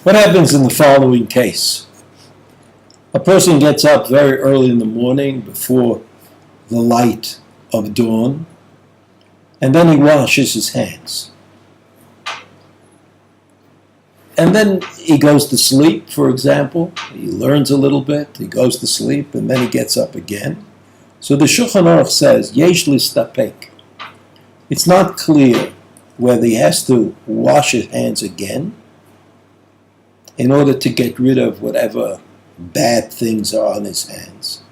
What happens in the following case? A person gets up very early in the morning before the light of dawn, and then he washes his hands. And then he goes to sleep, for example. He learns a little bit, he goes to sleep, and then he gets up again. So the Shulchan Aruch says, Yesh listapek. It's not clear whether he has to wash his hands again in order to get rid of whatever bad things are on his hands.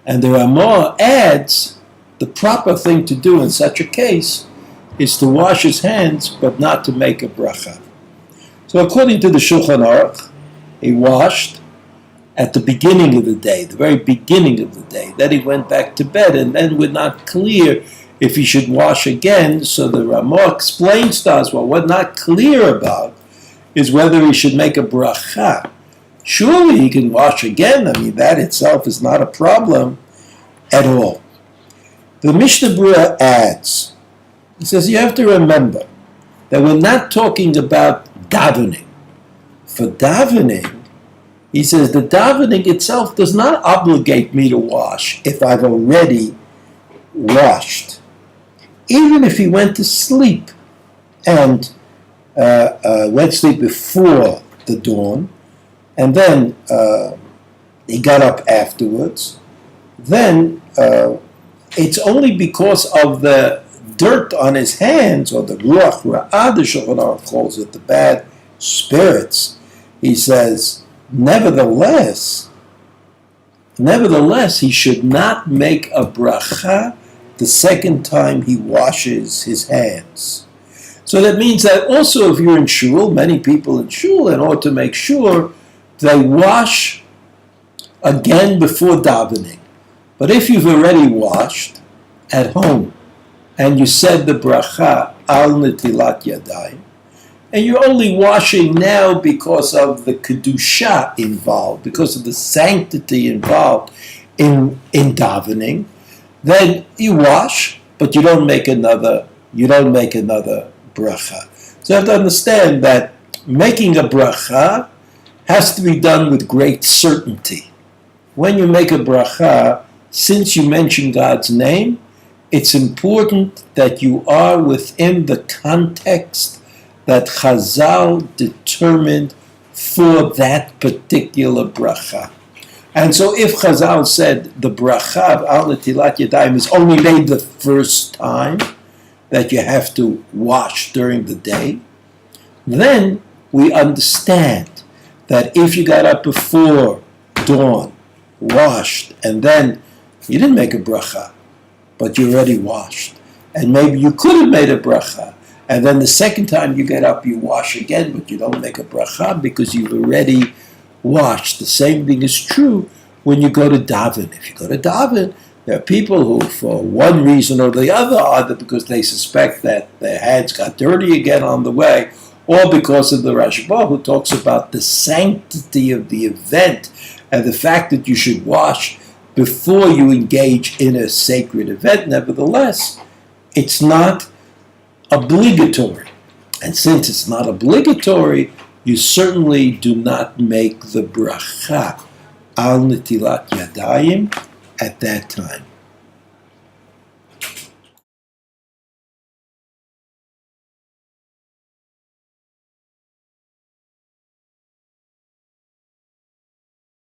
And the Ramah adds, the proper thing to do in such a case is to wash his hands, but not to make a bracha. So according to the Shulchan Aruch, he washed at the beginning of the day, the very beginning of the day. Then he went back to bed, and then we're not clear if he should wash again. So the Ramah explains to us, what we're not clear about is whether he should make a bracha. Surely he can wash again. I mean, that itself is not a problem at all. The Mishnah Berurah adds, he says, you have to remember that we're not talking about davening. For davening, he says, the davening itself does not obligate me to wash if I've already washed. Even if he went to sleep and went to sleep before the dawn, and then he got up afterwards, then it's only because of the dirt on his hands, or the ruach ra'ah, the Shulchan Aruch calls it, the bad spirits. He says, nevertheless, he should not make a bracha the second time he washes his hands. So that means that also if you're in shul, many people in shul, in order to make sure, they wash again before davening. But if you've already washed at home, and you said the bracha al netilat yadayim, and you're only washing now because of the kedusha involved, because of the sanctity involved in davening, then you wash, but you don't make another bracha. So you have to understand that making a bracha has to be done with great certainty. When you make a bracha, since you mention God's name, it's important that you are within the context that Chazal determined for that particular bracha. And so if Chazal said the bracha of Al Netilat Yadayim is only made the first time that you have to wash during the day, then we understand that if you got up before dawn, washed, and then you didn't make a bracha, but you already washed, and maybe you could have made a bracha, and then the second time you get up, you wash again, but you don't make a bracha because you've already washed. The same thing is true when you go to daven. If you go to daven, there are people who, for one reason or the other, either because they suspect that their hands got dirty again on the way, or because of the Rashba, who talks about the sanctity of the event and the fact that you should wash before you engage in a sacred event. Nevertheless, it's not obligatory. And since it's not obligatory, you certainly do not make the bracha al netilat yadayim at that time.